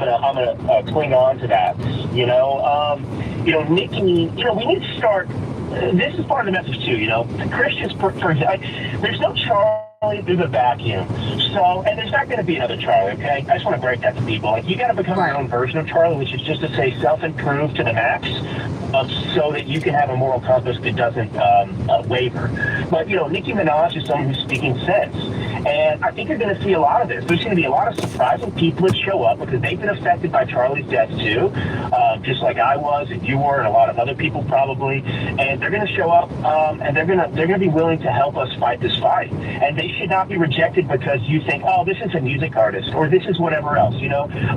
I'm gonna cling on to that. Nikki. We need to start. This is part of the message too. The Christians, there's no Charlie through the vacuum. So, and there's not going to be another Charlie. Okay, I just want to break that to people. Like, you got to become your own version of Charlie, which is just to say self-improve to the max, so that you can have a moral compass that doesn't waver. But Nicki Minaj is someone who's speaking sense. And I think you're going to see a lot of this. There's going to be a lot of surprising people that show up because they've been affected by Charlie's death too, just like I was, and you were, and a lot of other people probably. And they're going to show up, and they're going to be willing to help us fight this fight. And they should not be rejected because you think, oh, this is a music artist or this is whatever else.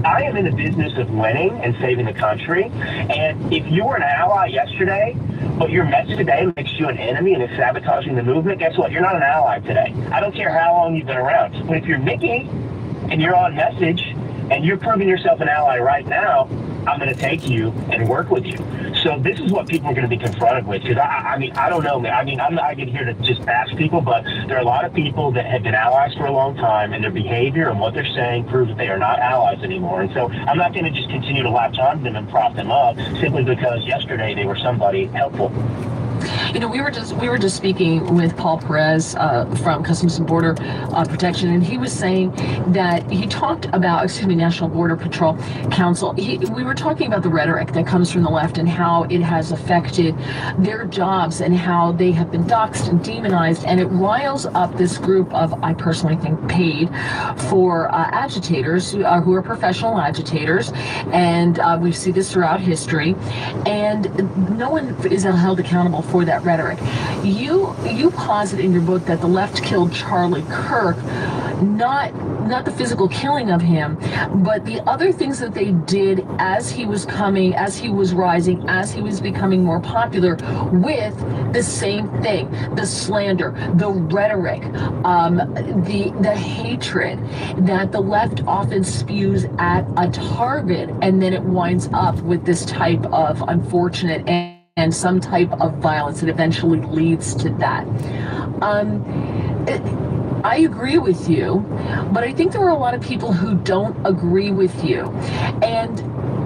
I am in the business of winning and saving the country. And if you were an ally yesterday, but your message today makes you an enemy and is sabotaging the movement, guess what? You're not an ally today. I don't care how long you've been around. But if you're Nikki and you're on message and you're proving yourself an ally right now, I'm going to take you and work with you. So this is what people are going to be confronted with. Because I don't know, man. I'm not here to just bash people, but there are a lot of people that have been allies for a long time, and their behavior and what they're saying proves that they are not allies anymore. And so I'm not going to just continue to latch on to them and prop them up simply because yesterday they were somebody helpful. We were just speaking with Paul Perez from Customs and Border Protection, and he was saying that he talked about, National Border Patrol Council. We were talking about the rhetoric that comes from the left and how it has affected their jobs and how they have been doxxed and demonized, and it riles up this group of, I personally think, paid for agitators who are professional agitators, and we see this throughout history, and no one is held accountable for that rhetoric. You posit in your book that the left killed Charlie Kirk, not the physical killing of him, but the other things that they did as he was rising, as he was becoming more popular, with the same thing: the slander, the rhetoric, the hatred that the left often spews at a target, and then it winds up with this type of unfortunate and some type of violence that eventually leads to that. I agree with you, but I think there are a lot of people who don't agree with you. And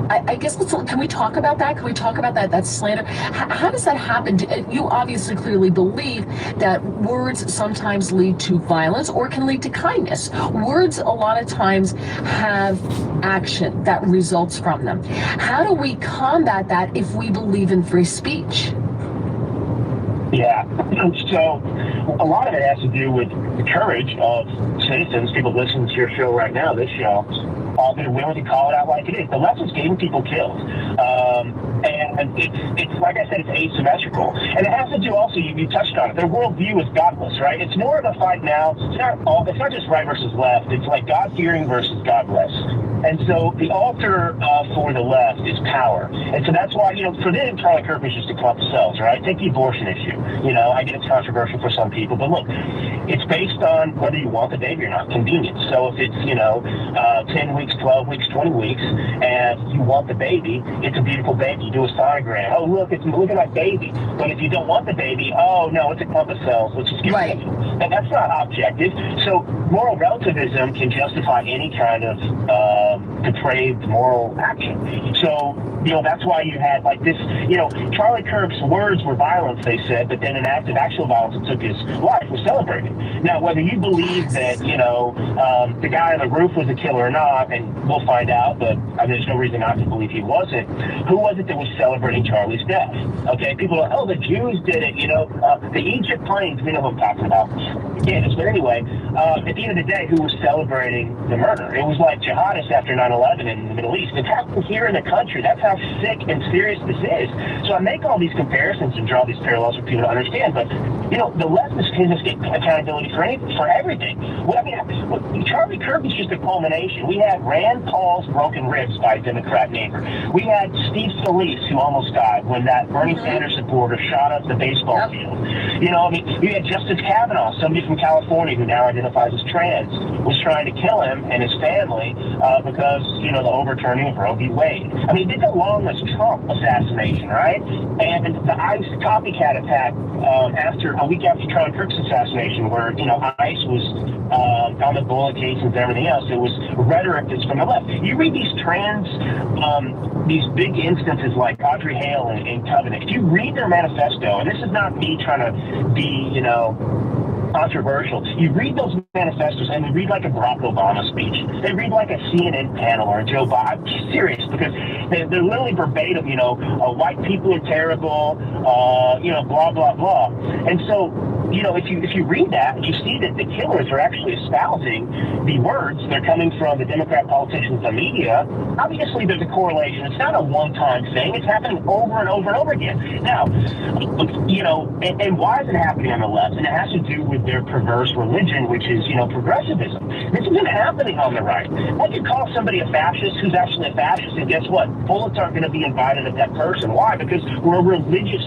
I guess can we talk about that? Can we talk about that slander? How does that happen? You obviously clearly believe that words sometimes lead to violence or can lead to kindness. Words a lot of times have action that results from them. How do we combat that if we believe in free speech? Yeah, so a lot of it has to do with the courage of citizens, people listening to your show right now, this show, that are willing to call it out like it is. The left is getting people killed. And it's like I said, it's asymmetrical. And it has to do also, you touched on it, their worldview is godless, right? It's more of a fight now. It's not just right versus left. It's like God-fearing versus godless. And so the altar for the left is power. And so that's why, for them, Charlie Kirk was just a clump of cells, right? Take the abortion issue. I get it's controversial for some people, but look, it's based on whether you want the baby or not, convenience. So if it's, 10 weeks, 12 weeks, 20 weeks, and you want the baby, it's a beautiful baby. You do a sonogram. Oh, look at my baby. But if you don't want the baby, oh, no, it's a clump of cells. Let's just get rid of it. And that's not objective. So moral relativism can justify any kind of depraved moral action. So, that's why you had like this, Charlie Kirk's words were violence, they said, but then an act of actual violence that took his life was celebrated. Now, whether you believe that, the guy on the roof was a killer or not, and we'll find out, but there's no reason not to believe he wasn't. Who was it that was celebrating Charlie's death? Okay, people are, the Jews did it, the Egypt plains, we know what I'm talking about. Yeah, but anyway, at the end of the day, who was celebrating the murder? It was like jihadists after 9/11 in the Middle East. It's happening here in the country. That's how sick and serious this is. So I make all these comparisons and draw these parallels for people to understand, but, the left is going to get accountability for everything. Charlie Kirk is just a culmination. We had Rand Paul's broken ribs by a Democrat neighbor. We had Steve Scalise, who almost died when that Bernie Sanders supporter shot up the baseball field. You had Justice Kavanaugh, somebody from California who now identifies as trans, was trying to kill him and his family because, the overturning of Roe v. Wade. I mean, it's along with Trump assassination, right? And the ICE copycat attack a week after Charlie Kirk's assassination, where, ICE was on the bullet casings and everything else. It was rhetoric that's from the left. You read these these big instances like Audrey Hale and Covenant. If you read their manifesto, and this is not me trying to be, controversial. You read those manifestos and they read like a Barack Obama speech. They read like a CNN panel or a Joe Biden. I'm serious, because they're literally verbatim, white people are terrible, blah, blah, blah. And so, if you read that, you see that the killers are actually espousing the words. They're coming from the Democrat politicians and media. Obviously, there's a correlation. It's not a one-time thing. It's happening over and over and over again. Now, and why is it happening on the left? And it has to do with their perverse religion, which is, progressivism. This isn't happening on the right. I could call somebody a fascist who's actually a fascist, and guess what? Bullets aren't going to be invited at that person. Why? Because we're a religious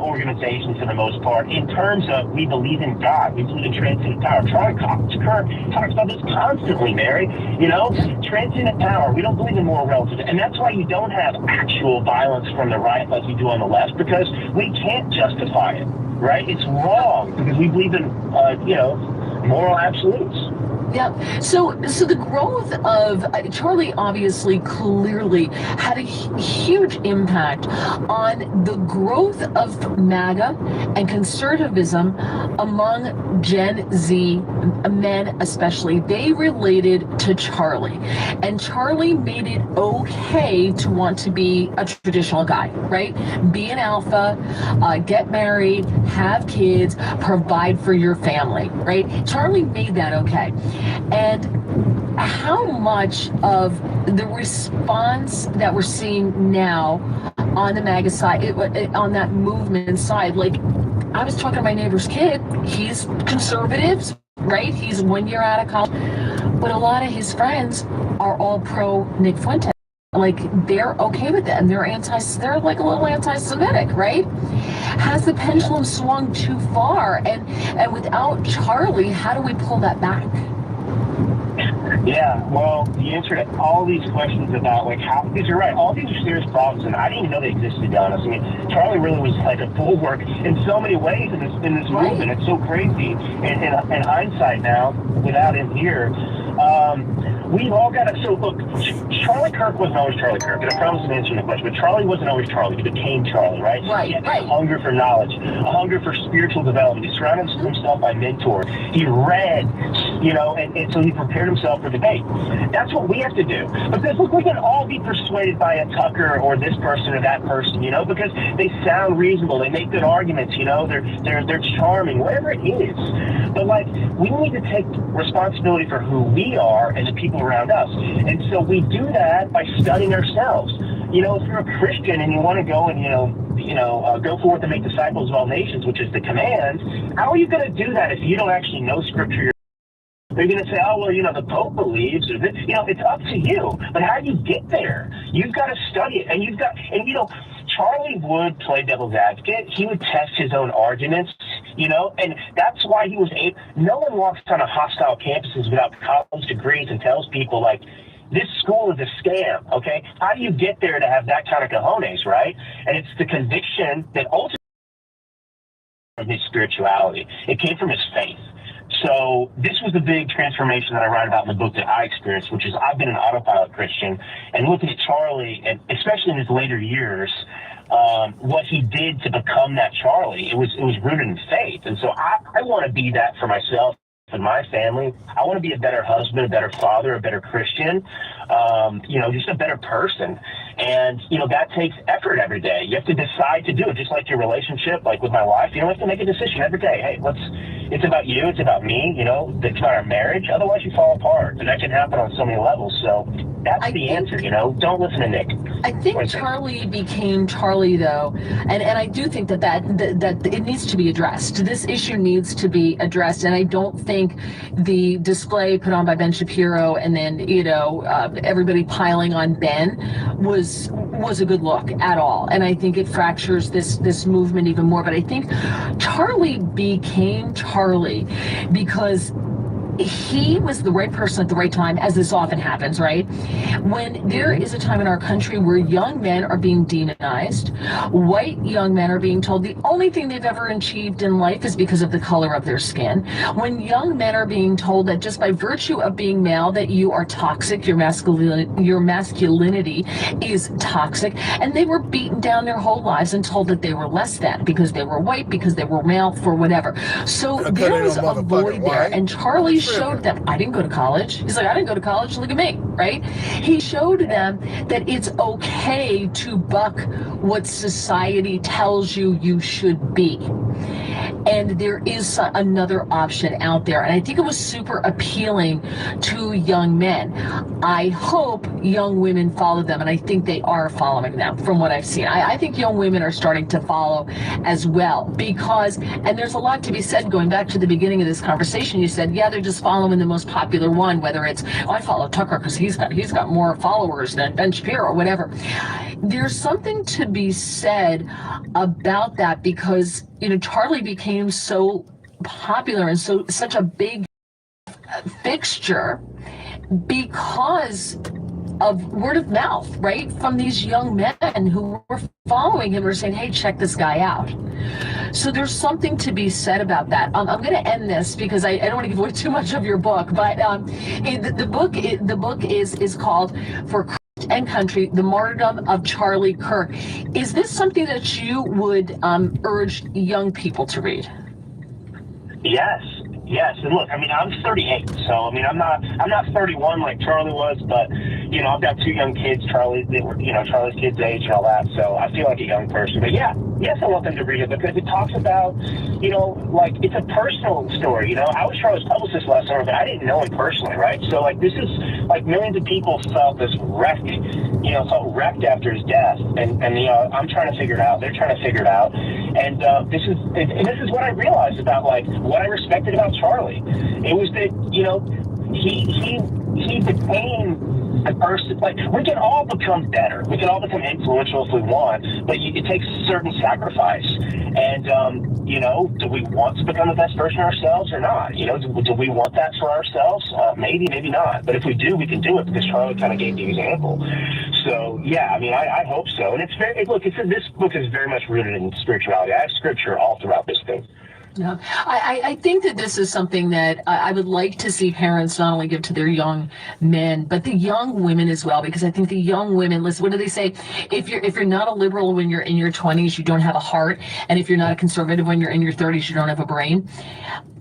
organization for the most part, in terms of we believe in God, we believe in transcendent power. Charlie Kirk talks about this constantly, Mary. Transcendent power. We don't believe in moral relativism, and that's why you don't have actual violence from the right like you do on the left, because we can't justify it. Right? It's wrong because we believe in moral absolutes. Yeah. So the growth of Charlie obviously clearly had a huge impact on the growth of MAGA and conservatism among Gen Z men, especially. They related to Charlie, and Charlie made it okay to want to be a traditional guy, right? Be an alpha, get married, have kids, provide for your family, right? Charlie made that okay. And how much of the response that we're seeing now on the MAGA side, on that movement side, like I was talking to my neighbor's kid, he's conservative, right? He's 1 year out of college, but a lot of his friends are all pro Nick Fuentes. Like they're okay with it, and they're like a little anti-Semitic, right? Has the pendulum swung too far? And without Charlie, how do we pull that back? Yeah, well, the answer to all these questions about how, because you're right, all these are serious problems, and I didn't even know they existed, to be honest. I mean, Charlie really was like a bulwark in so many ways in this movement. It's so crazy. In hindsight now, without him here, we've all got to. So look, Charlie Kirk wasn't always Charlie Kirk, and I promise I'm answering the question. But Charlie wasn't always Charlie. He became Charlie, right? He had a hunger for knowledge, a hunger for spiritual development. He surrounded himself by mentors. He read, and so he prepared himself for debate. That's what we have to do. Because look, we can all be persuaded by a Tucker or this person or that person, because they sound reasonable. They make good arguments. They're charming, whatever it is. But we need to take responsibility for who we are and the people around us. And so we do that by studying ourselves. If you're a Christian and you want to go and, go forth and make disciples of all nations, which is the command, how are you going to do that if you don't actually know Scripture? They're going to say, oh, well, the Pope believes, or this. It's up to you. But how do you get there? You've got to study it. And Charlie would play devil's advocate. He would test his own arguments, and that's why he was able. No one walks on a hostile campuses without college degrees and tells people, this school is a scam, okay? How do you get there to have that kind of cojones, right? And it's the conviction that ultimately from his spirituality. It came from his faith. So this was the big transformation that I write about in the book that I experienced, which is I've been an autopilot Christian, and looking at Charlie, and especially in his later years, what he did to become that Charlie, it was rooted in faith. And so I want to be that for myself and my family. I want to be a better husband, a better father, a better Christian, just a better person. And, that takes effort every day. You have to decide to do it, just like your relationship, like with my wife. You have to make a decision every day. Hey, it's about you, it's about me, it's about our marriage. Otherwise you fall apart. And that can happen on so many levels. So that's the answer, Don't listen to Nick. I think Charlie became Charlie, though, and I do think that it needs to be addressed. This issue needs to be addressed, and I don't think the display put on by Ben Shapiro and then everybody piling on Ben was a good look at all. And I think it fractures this movement even more. But I think Charlie became Charlie because he was the right person at the right time, as this often happens, right? When there is a time in our country where young men are being demonized, white young men are being told the only thing they've ever achieved in life is because of the color of their skin. When young men are being told that just by virtue of being male that you are toxic, your masculinity is toxic, and they were beaten down their whole lives and told that they were less than because they were white, because they were male, for whatever. So there was a void there, and Charlie showed them. I didn't go to college. He's like, I didn't go to college. Look at me, right? He showed them that it's okay to buck what society tells you should be. And there is another option out there. And I think it was super appealing to young men. I hope young women follow them, and I think they are following them from what I've seen. I think young women are starting to follow as well because, and there's a lot to be said, going back to the beginning of this conversation, you said, yeah, they're just following the most popular one, whether it's, oh, I follow Tucker because he's got more followers than Ben Shapiro or whatever. There's something to be said about that because, Charlie became so popular and such a big fixture because of word of mouth, right? From these young men who were following him or saying, hey, check this guy out. So there's something to be said about that. I'm going to end this because I don't want to give away too much of your book, but the book is called For Christ and Country, The Martyrdom of Charlie Kirk. Is this something that you would urge young people to read? Yes. And look, I'm 38, so I'm not 31 like Charlie was, but I've got two young kids. Charlie's kids' age and all that, so I feel like a young person. But yes, I want them to read it because it talks about, it's a personal story. I was Charlie's publicist last summer, but I didn't know him personally, right? So this is millions of people felt this wreck, felt wrecked after his death, and I'm trying to figure it out. They're trying to figure it out, and this is what I realized about what I respected about Charlie. It was that he became a person. We can all become better. We can all become influential if we want, but it takes a certain sacrifice. And do we want to become the best version of ourselves or not? Do we want that for ourselves? Maybe not. But if we do, we can do it because Charlie kind of gave the example. So yeah, I hope so. And this book is very much rooted in spirituality. I have scripture all throughout this thing. Yeah, I think that this is something that I would like to see parents not only give to their young men, but the young women as well, because I think the young women, listen, what do they say? If you're not a liberal when you're in your 20s, you don't have a heart. And if you're not a conservative when you're in your 30s, you don't have a brain.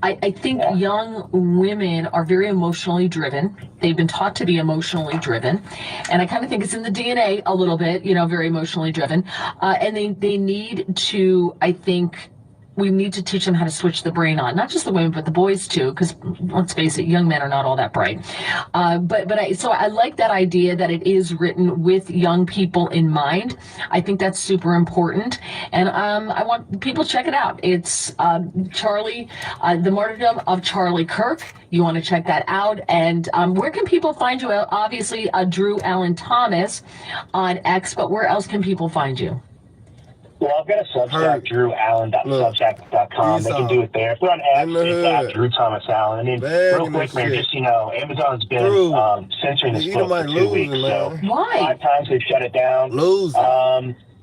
I think young women are very emotionally driven. They've been taught to be emotionally driven. And I kind of think it's in the DNA a little bit, very emotionally driven. And they need to, I think, we need to teach them how to switch the brain on, not just the women, but the boys too, because let's face it, young men are not all that bright. So I like that idea that it is written with young people in mind. I think that's super important. And I want people to check it out. It's Charlie, The Martyrdom of Charlie Kirk. You want to check that out. And where can people find you? Obviously, Drew Allen Thomas on X, but where else can people find you? Well, I've got a Substack, drewallen.substack.com. They can do it there. If they're on X, it's at Drew Thomas Allen. Real quick, man, just Amazon's been censoring this book for 2 weeks. So why? 5 times they've shut it down.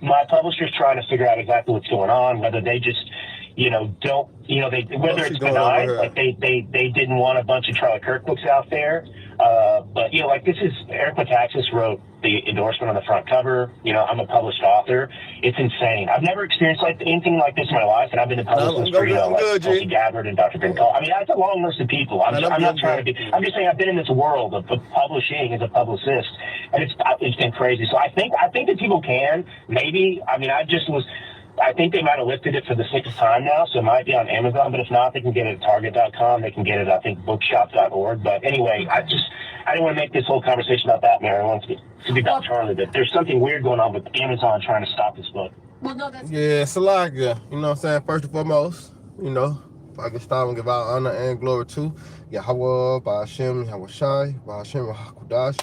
My publisher's trying to figure out exactly what's going on, whether they just whether it's benign, they didn't want a bunch of Charlie Kirk books out there. But this is Eric Metaxas wrote the endorsement on the front cover. I'm a published author. It's insane. I've never experienced anything like this in my life, and I've been a publicist for Tulsi Gabbard and Dr. Ben Cole. That's a long list of people. I'm not trying to be. I'm just saying I've been in this world of publishing as a publicist, and it's been crazy. So I think that people can maybe. I think they might have lifted it for the 6th time now, so it might be on Amazon, but if not, they can get it at Target.com. They can get it, I think, bookshop.org. But anyway, I didn't want to make this whole conversation about that, Mary. I want it to be about Charlie, but there's something weird going on with Amazon trying to stop this book. Well, no, that's... Yeah, Salakia. You know what I'm saying? First and foremost, if I can stop and give out honor and glory to Yahweh, Ba'ashem, Yahweh Shai, Ba'ashem, Hakudash.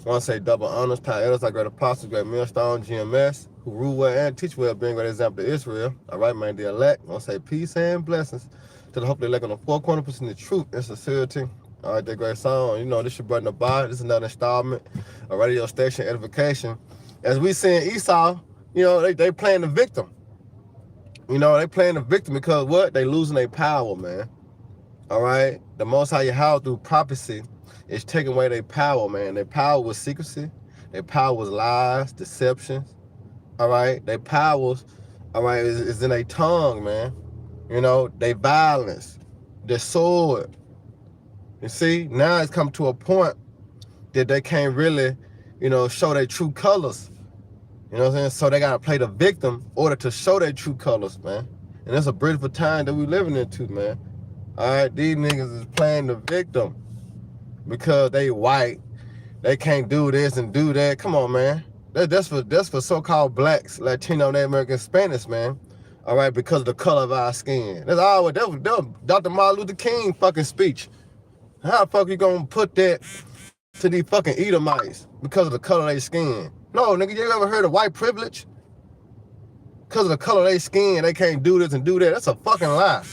I want to say double honors, Pat Elders, our great apostles, great millstone, GMS, who rule well and teach well, being great example to Israel. All right, man, the elect. I want to say peace and blessings to the hopefully elect on the 4 corners, pushing the truth and sincerity All right, that great song. You know, this your brother Naba. This is another installment of radio station edification. As we seeing Esau, you know, they playing the victim. You know, they playing the victim because what? They losing their power, man. All right? The Most High Yahweh through prophecy is taking away their power, man. Their power was secrecy. Their power was lies, deceptions. All right? Their powers, all right, is in their tongue, man. You know, their violence, their sword. You see, now it's come to a point that they can't really, you know, show their true colors. You know what I'm saying? So they got to play the victim in order to show their true colors, man. And it's a beautiful time that we living into, man. All right, these niggas is playing the victim because they white. They can't do this and do that. Come on, man. That's for so-called blacks, Latino, Native American, Spanish, man. All right, because of the color of our skin. That's all. That was Dr. Martin Luther King fucking speech. How the fuck you gonna put that to these fucking Edomites because of the color of their skin? No, nigga, you ever heard of white privilege? Because of the color of their skin, they can't do this and do that. That's a fucking lie.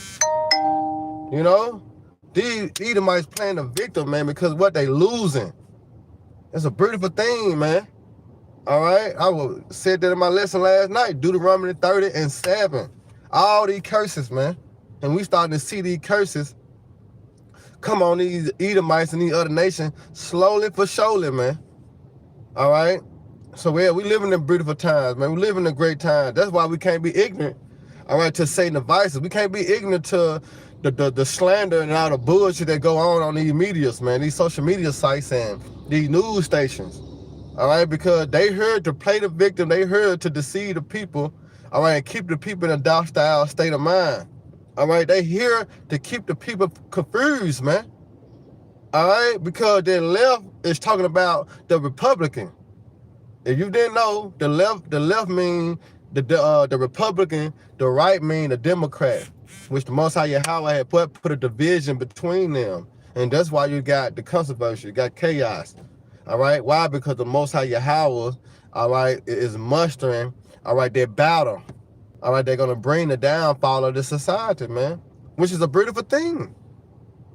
You know? These Edomites playing the victim, man, because what they losing. It's a beautiful thing, man. All right? I said that in my lesson last night. Deuteronomy 30:7. All these curses, man. And we starting to see these curses come on these Edomites and these other nations slowly for surely, man. All right? So, yeah, we living in beautiful times, man. We living in great times. That's why we can't be ignorant, all right, to Satan's devices. We can't be ignorant to the slander and all the bullshit that go on these medias, man, these social media sites and these news stations, all right, because they heard to play the victim. They heard to deceive the people, all right, and keep the people in a docile state of mind, all right. They here to keep the people confused, man, all right, because the left is talking about the Republican. If you didn't know, the left mean the Republican, the right mean the Democrat, which the Most High Yahweh had put a division between them. And that's why you got the controversy, you got chaos. All right? Why? Because the Most High Yahweh, all right, is mustering, all right, their battle. All right, they're gonna bring the downfall of the society, man. Which is a beautiful thing.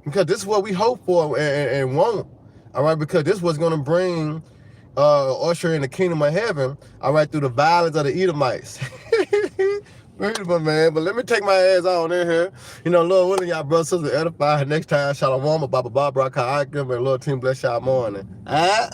Because this is what we hope for and want. All right, because this was gonna bring usher in the kingdom of heaven, all right, through the violence of the Edomites. Beautiful, man. But let me take my ass on in here. You know, Lord willing, y'all brothers and sisters edify. Next time, shalom, Baba Barbara, and Lord team bless y'all morning. All right?